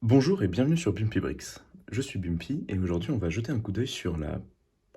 Bonjour et bienvenue sur Bumpy Bricks. Je suis Bumpy et aujourd'hui on va jeter un coup d'œil sur la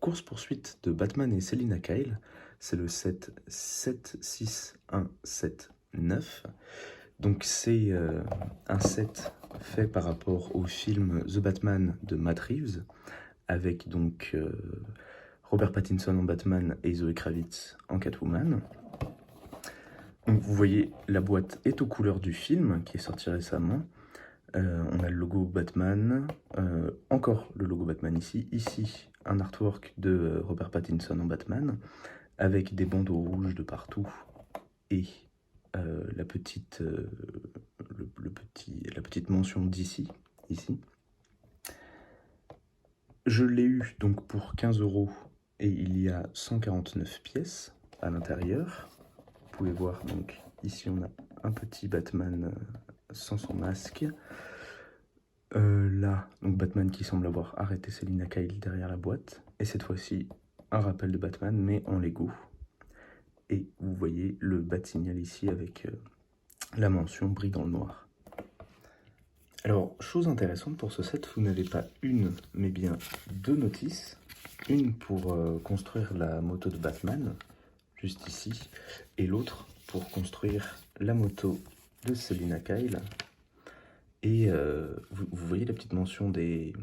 course-poursuite de Batman et Selina Kyle. C'est le set 76179. Donc c'est un set fait par rapport au film The Batman de Matt Reeves avec donc Robert Pattinson en Batman et Zoe Kravitz en Catwoman. Donc vous voyez la boîte est aux couleurs du film qui est sorti récemment. On a le logo Batman, encore le logo Batman ici un artwork de Robert Pattinson en Batman, avec des bandeaux rouges de partout, et la petite mention d'ici, ici. Je l'ai eu donc pour 15 € et il y a 149 pièces à l'intérieur. Vous pouvez voir donc ici on a un petit Batman sans son masque. Là, donc Batman qui semble avoir arrêté Selina Kyle derrière la boîte. Et cette fois-ci, un rappel de Batman, mais en Lego. Et vous voyez le bat-signal ici avec la mention brille dans le noir. Alors, chose intéressante pour ce set, vous n'avez pas une, mais bien deux notices. Une pour construire la moto de Batman, juste ici, et l'autre pour construire la moto de Selina Kyle. Et vous voyez la petite mention des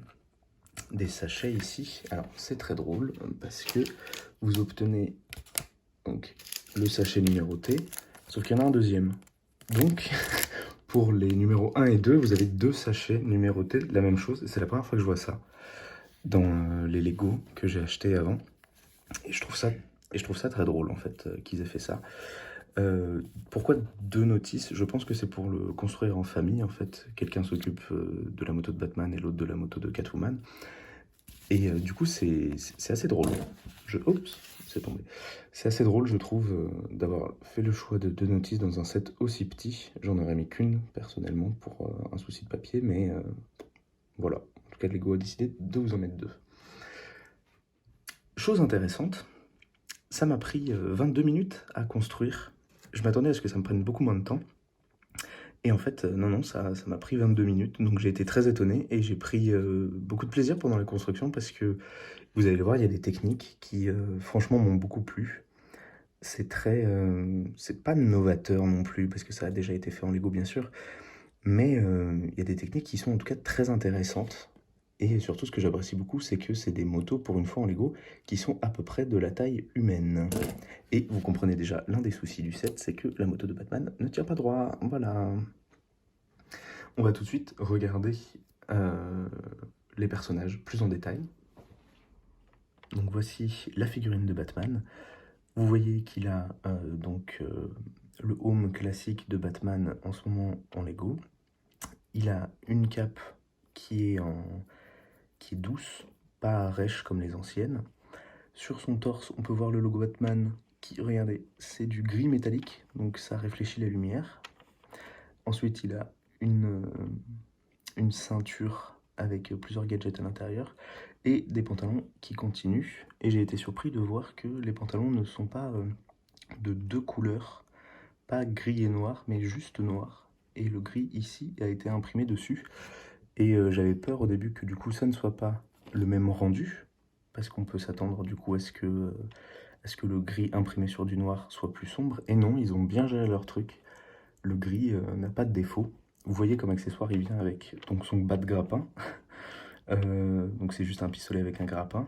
sachets ici. Alors c'est très drôle parce que vous obtenez donc le sachet numéroté, sauf qu'il y en a un deuxième. Donc pour les numéros 1 et 2, vous avez deux sachets numérotés de la même chose. C'est la première fois que je vois ça dans les Lego que j'ai acheté avant. Et je trouve ça très drôle en fait qu'ils aient fait ça. Pourquoi deux notices? Je pense que c'est pour le construire en famille en fait. Quelqu'un s'occupe de la moto de Batman et l'autre de la moto de Catwoman. Et du coup, c'est assez drôle. Oups, c'est tombé. C'est assez drôle, je trouve, d'avoir fait le choix de deux notices dans un set aussi petit. J'en aurais mis qu'une, personnellement, pour un souci de papier, mais voilà. En tout cas, Lego a décidé de vous en mettre deux. Chose intéressante, ça m'a pris 22 minutes à construire. Je m'attendais à ce que ça me prenne beaucoup moins de temps. Et en fait, non, ça m'a pris 22 minutes, donc j'ai été très étonné et j'ai pris beaucoup de plaisir pendant la construction parce que vous allez le voir, il y a des techniques qui, franchement, m'ont beaucoup plu. C'est c'est pas novateur non plus, parce que ça a déjà été fait en Lego, bien sûr, mais il y a des techniques qui sont en tout cas très intéressantes. Et surtout, ce que j'apprécie beaucoup, c'est que c'est des motos, pour une fois en Lego, qui sont à peu près de la taille humaine. Et vous comprenez déjà, l'un des soucis du set, c'est que la moto de Batman ne tient pas droit. Voilà. On va tout de suite regarder les personnages plus en détail. Donc voici la figurine de Batman. Vous voyez qu'il a le home classique de Batman en ce moment en Lego. Il a une cape qui est douce, pas rêche comme les anciennes. Sur son torse, on peut voir le logo Batman qui, regardez, c'est du gris métallique, donc ça réfléchit la lumière. Ensuite, il a une ceinture avec plusieurs gadgets à l'intérieur et des pantalons qui continuent. Et j'ai été surpris de voir que les pantalons ne sont pas de deux couleurs, pas gris et noir, mais juste noir. Et le gris ici a été imprimé dessus. Et j'avais peur au début que du coup ça ne soit pas le même rendu, parce qu'on peut s'attendre du coup à ce que le gris imprimé sur du noir soit plus sombre. Et non, ils ont bien géré leur truc. Le gris n'a pas de défaut. Vous voyez comme accessoire, il vient avec donc son bas de grappin. Donc c'est juste un pistolet avec un grappin.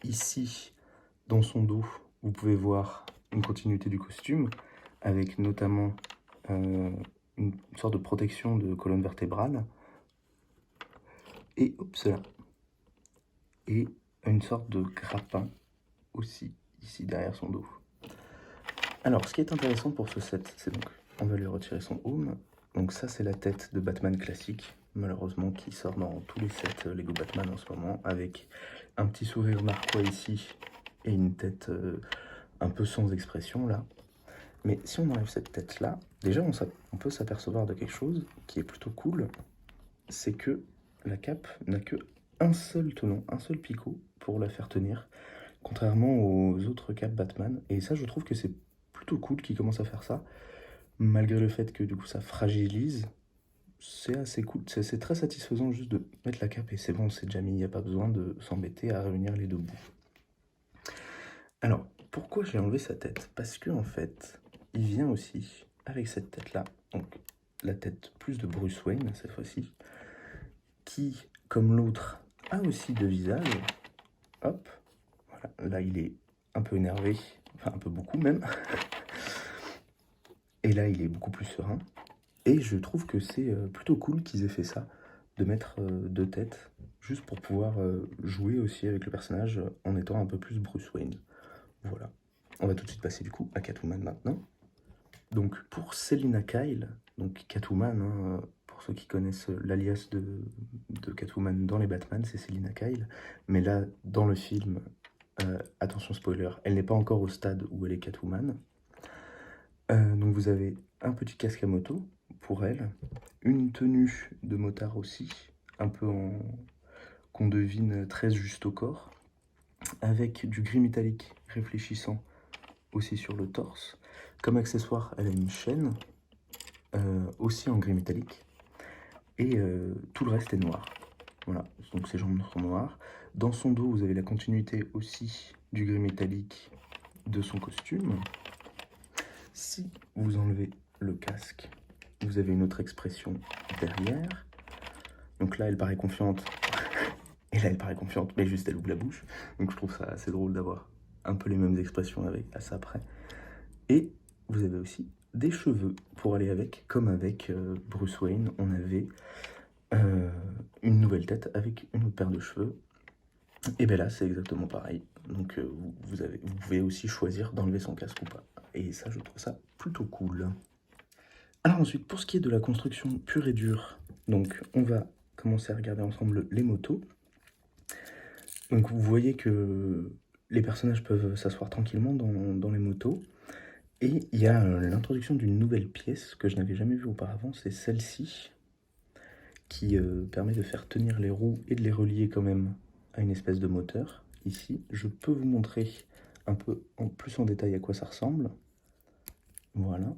Ici, dans son dos, vous pouvez voir une continuité du costume, avec notamment une sorte de protection de colonne vertébrale. Et, oups là, et une sorte de grappin aussi, ici derrière son dos. Alors, ce qui est intéressant pour ce set, c'est donc, on va lui retirer son home. Donc ça, c'est la tête de Batman classique, malheureusement, qui sort dans tous les sets Lego Batman en ce moment, avec un petit sourire narquois ici, et une tête un peu sans expression, là. Mais si on enlève cette tête-là, déjà, on peut s'apercevoir de quelque chose qui est plutôt cool, c'est que la cape n'a que un seul tenon, un seul picot pour la faire tenir, contrairement aux autres capes Batman. Et ça, je trouve que c'est plutôt cool qu'ils commencent à faire ça, malgré le fait que du coup ça fragilise. c'est assez cool, c'est très satisfaisant juste de mettre la cape et c'est bon, c'est déjà mis, il n'y a pas besoin de s'embêter à réunir les deux bouts. Alors, pourquoi j'ai enlevé sa tête? Parce que en fait, il vient aussi avec cette tête-là, donc la tête plus de Bruce Wayne cette fois-ci, qui, comme l'autre, a aussi deux visages. Hop, voilà, là il est un peu énervé, enfin un peu beaucoup même, et là il est beaucoup plus serein. Et je trouve que c'est plutôt cool qu'ils aient fait ça, de mettre deux têtes, juste pour pouvoir jouer aussi avec le personnage en étant un peu plus Bruce Wayne. Voilà. On va tout de suite passer du coup à Catwoman maintenant. Donc pour Selina Kyle, donc Catwoman, hein, pour ceux qui connaissent l'alias de Catwoman dans les Batman, c'est Selina Kyle. Mais là, dans le film, attention spoiler, elle n'est pas encore au stade où elle est Catwoman. Donc vous avez un petit casque à moto pour elle, une tenue de motard aussi, un peu en qu'on devine très juste au corps, avec du gris métallique réfléchissant aussi sur le torse. Comme accessoire, elle a une chaîne, aussi en gris métallique, et tout le reste est noir. Voilà, donc ses jambes sont noires. Dans son dos, vous avez la continuité aussi du gris métallique de son costume. Si vous enlevez le casque, vous avez une autre expression derrière. Donc là, elle paraît confiante. Et là, elle paraît confiante, mais juste elle ouvre la bouche. Donc je trouve ça assez drôle d'avoir un peu les mêmes expressions avec à ça après. Et vous avez aussi des cheveux pour aller avec, comme avec Bruce Wayne, on avait une nouvelle tête avec une autre paire de cheveux. Et bien là, c'est exactement pareil. Donc vous pouvez aussi choisir d'enlever son casque ou pas. Et ça, je trouve ça plutôt cool. Alors ensuite, pour ce qui est de la construction pure et dure, donc on va commencer à regarder ensemble les motos. Donc vous voyez que les personnages peuvent s'asseoir tranquillement dans les motos. Et il y a l'introduction d'une nouvelle pièce que je n'avais jamais vue auparavant, c'est celle-ci, qui permet de faire tenir les roues et de les relier quand même à une espèce de moteur. Ici, je peux vous montrer un peu plus en détail à quoi ça ressemble. Voilà.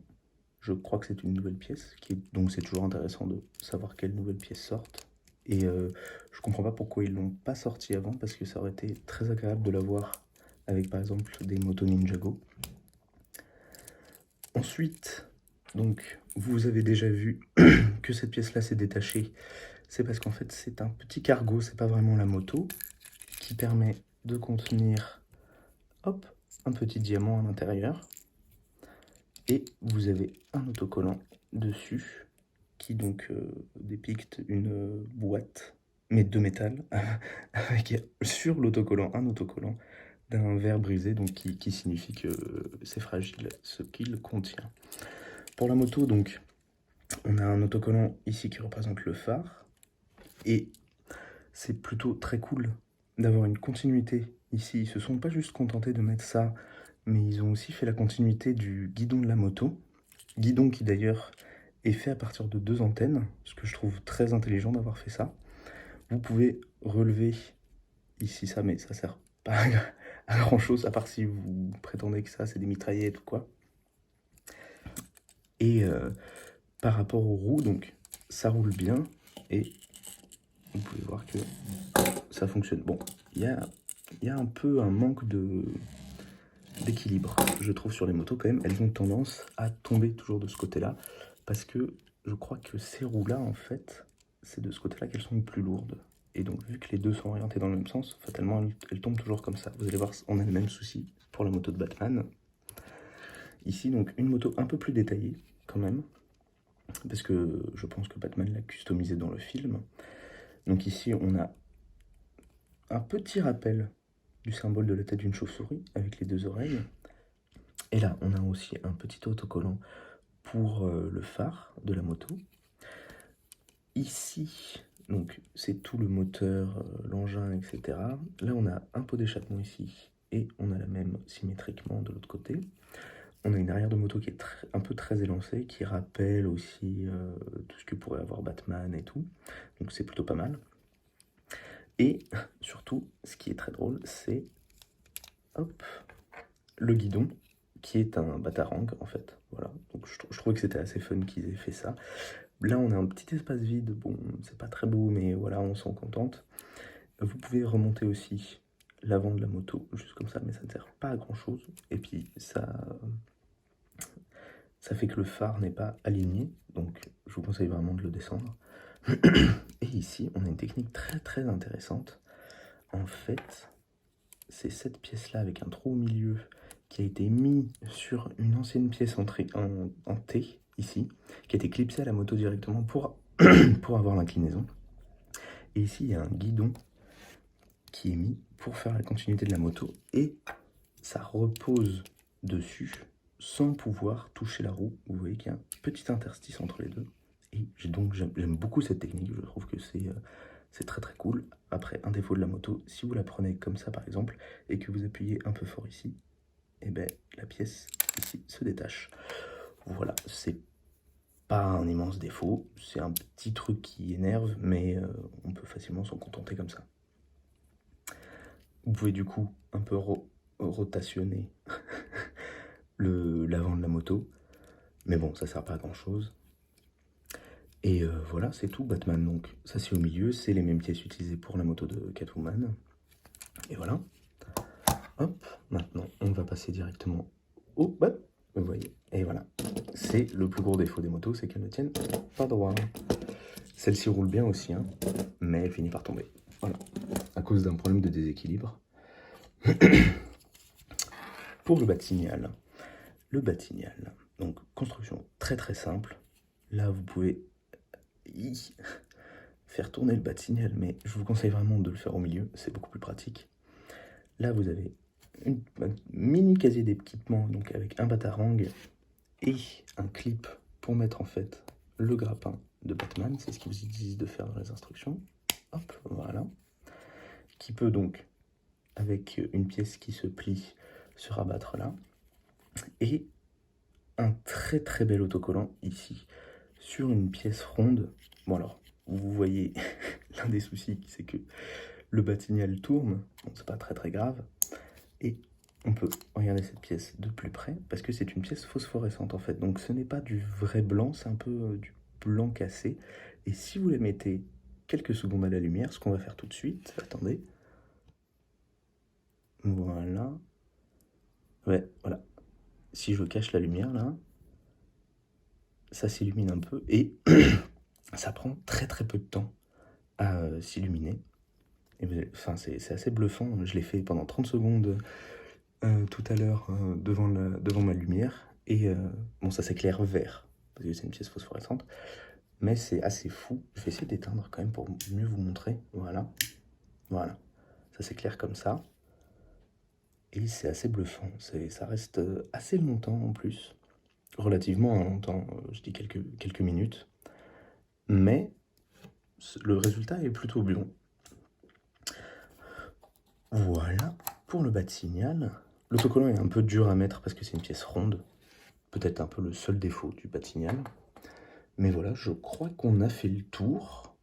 Je crois que c'est une nouvelle pièce, donc c'est toujours intéressant de savoir quelles nouvelles pièces sortent. Et je comprends pas pourquoi ils l'ont pas sorti avant, parce que ça aurait été très agréable de l'avoir avec par exemple des motos Ninjago. Ensuite, donc vous avez déjà vu que cette pièce-là s'est détachée. C'est parce qu'en fait c'est un petit cargo, c'est pas vraiment la moto, qui permet de contenir, hop, un petit diamant à l'intérieur. Et vous avez un autocollant dessus qui donc dépicte une boîte, mais de métal, avec sur l'autocollant un autocollant d'un verre brisé, donc qui signifie que c'est fragile ce qu'il contient. Pour la moto, donc, on a un autocollant ici qui représente le phare, et c'est plutôt très cool d'avoir une continuité ici. Ils se sont pas juste contentés de mettre ça, mais ils ont aussi fait la continuité du guidon de la moto. Guidon qui d'ailleurs est fait à partir de deux antennes, ce que je trouve très intelligent d'avoir fait ça. Vous pouvez relever ici ça, mais ça sert pas à grand chose, à part si vous prétendez que ça c'est des mitraillettes ou quoi. Et par rapport aux roues, donc ça roule bien, et vous pouvez voir que ça fonctionne. Bon, il y a un peu un manque d'équilibre, je trouve, sur les motos quand même. Elles ont tendance à tomber toujours de ce côté-là, parce que je crois que ces roues-là, en fait, c'est de ce côté-là qu'elles sont les plus lourdes. Et donc, vu que les deux sont orientés dans le même sens, fatalement, elles tombent toujours comme ça. Vous allez voir, on a le même souci pour la moto de Batman. Ici, donc, une moto un peu plus détaillée, quand même, parce que je pense que Batman l'a customisé dans le film. Donc ici, on a un petit rappel du symbole de la tête d'une chauve-souris, avec les deux oreilles. Et là, on a aussi un petit autocollant pour le phare de la moto. Ici, donc c'est tout le moteur, l'engin, etc. Là, on a un pot d'échappement ici, et on a la même symétriquement de l'autre côté. On a une arrière de moto qui est un peu très élancée, qui rappelle aussi tout ce que pourrait avoir Batman et tout. Donc c'est plutôt pas mal. Et surtout, ce qui est très drôle, c'est hop, le guidon, qui est un batarang en fait. Voilà. Donc je trouvais que c'était assez fun qu'ils aient fait ça. Là, on a un petit espace vide. Bon, c'est pas très beau, mais voilà, on s'en contente. Vous pouvez remonter aussi l'avant de la moto, juste comme ça, mais ça ne sert pas à grand-chose. Et puis, ça fait que le phare n'est pas aligné, donc je vous conseille vraiment de le descendre. Et ici, on a une technique très très intéressante. En fait, c'est cette pièce-là avec un trou au milieu qui a été mis sur une ancienne pièce en T, ici, qui a été clipsée à la moto directement pour, pour avoir l'inclinaison. Et ici, il y a un guidon qui est mis pour faire la continuité de la moto et ça repose dessus sans pouvoir toucher la roue. Vous voyez qu'il y a un petit interstice entre les deux. Et j'aime beaucoup cette technique, je trouve que c'est très très cool. Après, un défaut de la moto, si vous la prenez comme ça par exemple, et que vous appuyez un peu fort ici, et ben la pièce ici se détache. Voilà, c'est pas un immense défaut, c'est un petit truc qui énerve, mais on peut facilement s'en contenter comme ça. Vous pouvez du coup un peu rotationner l'avant de la moto, mais bon, ça sert pas à grand chose. Et voilà, c'est tout, Batman. Donc ça c'est au milieu, c'est les mêmes pièces utilisées pour la moto de Catwoman. Et voilà. Hop, maintenant on va passer directement au bas. Vous voyez, et voilà. C'est le plus gros défaut des motos, c'est qu'elles ne tiennent pas droit. Celle-ci roule bien aussi, hein, mais elle finit par tomber. Voilà, à cause d'un problème de déséquilibre. Pour le batignal. Le batignal, donc construction très très simple. Là vous pouvez faire tourner le batignal, mais je vous conseille vraiment de le faire au milieu, c'est beaucoup plus pratique. Là vous avez un mini casier d'équipement, donc avec un batarang et un clip pour mettre en fait le grappin de Batman, c'est ce qu'ils vous disent de faire dans les instructions. Hop, voilà. Qui peut donc, avec une pièce qui se plie, se rabattre là. Et un très très bel autocollant ici, sur une pièce ronde. Bon alors, vous voyez l'un des soucis, c'est que le batignal tourne, donc c'est pas très très grave. Et on peut regarder cette pièce de plus près, parce que c'est une pièce phosphorescente en fait. Donc ce n'est pas du vrai blanc, c'est un peu du blanc cassé. Et si vous la mettez quelques secondes à la lumière, ce qu'on va faire tout de suite, attendez. Voilà. Ouais, voilà. Si je cache la lumière là, ça s'illumine un peu et ça prend très très peu de temps à s'illuminer. Enfin, c'est assez bluffant. Je l'ai fait pendant 30 secondes tout à l'heure devant ma lumière. Et bon, ça s'éclaire vert, parce que c'est une pièce phosphorescente. Mais c'est assez fou. Je vais essayer d'éteindre quand même pour mieux vous montrer. Voilà. Voilà. Ça s'éclaire comme ça. Et c'est assez bluffant. Ça reste assez longtemps en plus. Relativement longtemps. Je dis quelques minutes. Mais le résultat est plutôt bon. Voilà pour le batignal. L'autocollant est un peu dur à mettre parce que c'est une pièce ronde. Peut-être un peu le seul défaut du batignal. Mais voilà, je crois qu'on a fait le tour.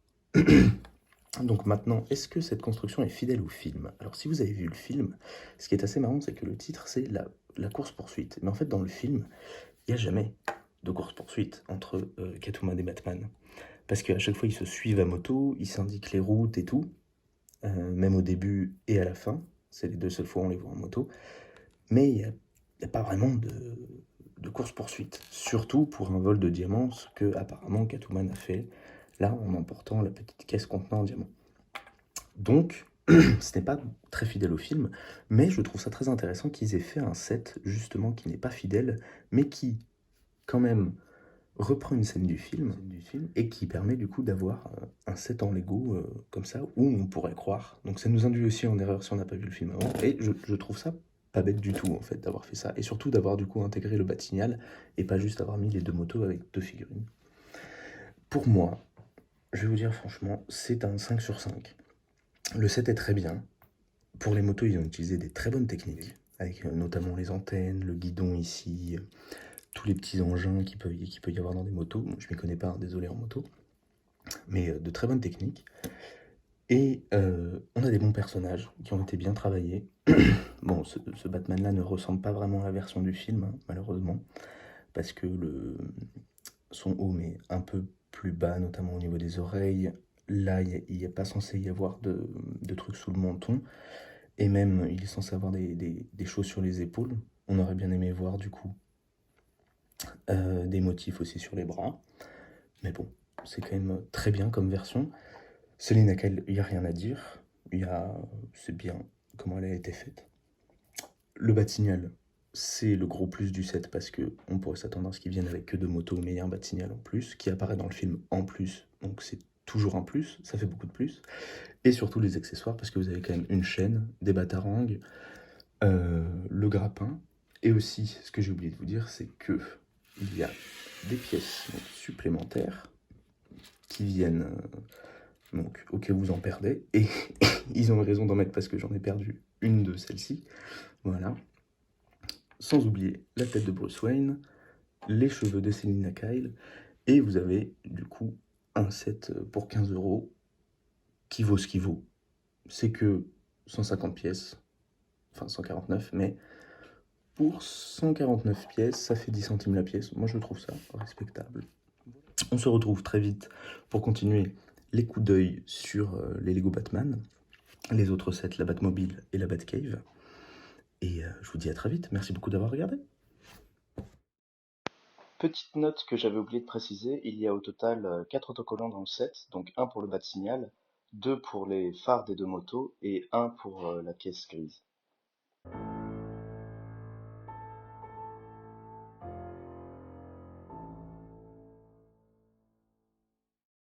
Donc maintenant, est-ce que cette construction est fidèle au film? Alors si vous avez vu le film, ce qui est assez marrant, c'est que le titre, c'est la course-poursuite. Mais en fait, dans le film, il n'y a jamais de course-poursuite entre Catwoman et Batman. Parce qu'à chaque fois, ils se suivent à moto, ils s'indiquent les routes et tout. Même au début et à la fin. C'est les deux seules fois où on les voit en moto. Mais il n'y a pas vraiment de course-poursuite. Surtout pour un vol de diamants, ce que apparemment Catwoman a fait là en emportant la petite caisse contenant un diamant. Donc, ce n'est pas très fidèle au film, mais je trouve ça très intéressant qu'ils aient fait un set justement qui n'est pas fidèle, mais qui, quand même, reprend une scène du film et qui permet du coup d'avoir un set en Lego comme ça où on pourrait croire. Donc ça nous induit aussi en erreur si on n'a pas vu le film avant. Et je trouve ça pas bête du tout en fait d'avoir fait ça. Et surtout d'avoir du coup intégré le batignal et pas juste avoir mis les deux motos avec deux figurines. Pour moi, je vais vous dire franchement, c'est un 5 sur 5. Le set est très bien. Pour les motos, ils ont utilisé des très bonnes techniques, avec notamment les antennes, le guidon ici, tous les petits engins qu'il peut y avoir dans des motos. Bon, je m'y connais pas, hein, désolé en moto, mais de très bonnes techniques. Et on a des bons personnages qui ont été bien travaillés. Bon, ce Batman-là ne ressemble pas vraiment à la version du film, hein, malheureusement, parce que son home est un peu plus bas, notamment au niveau des oreilles. Là, il n'y a pas censé y avoir de trucs sous le menton. Et même, il est censé avoir des choses sur les épaules. On aurait bien aimé voir du coup des motifs aussi sur les bras. Mais bon, c'est quand même très bien comme version. Selina Kyle, il n'y a rien à dire. C'est bien comment elle a été faite. Le Batignolles, c'est le gros plus du set parce que on pourrait s'attendre à ce qu'il vienne avec que deux motos, mais il y a un Batignolles en plus qui apparaît dans le film en plus, donc c'est toujours un plus, ça fait beaucoup de plus. Et surtout les accessoires parce que vous avez quand même une chaîne, des batarangs, le grappin, et aussi ce que j'ai oublié de vous dire, c'est que il y a des pièces donc, supplémentaires qui viennent donc au cas où vous en perdez, et ils ont raison d'en mettre parce que j'en ai perdu une de celles-ci, voilà. Sans oublier la tête de Bruce Wayne, les cheveux de Selina Kyle, et vous avez du coup un set pour 15 euros qui vaut ce qu'il vaut. C'est que 150 pièces, enfin 149, mais pour 149 pièces, ça fait 10 centimes la pièce. Moi je trouve ça respectable. On se retrouve très vite pour continuer les coups d'œil sur les Lego Batman, les autres sets, la Batmobile et la Batcave. Et je vous dis à très vite. Merci beaucoup d'avoir regardé. Petite note que j'avais oublié de préciser, il y a au total 4 autocollants dans le set, donc un pour le bas de signal, deux pour les phares des deux motos et un pour la pièce grise.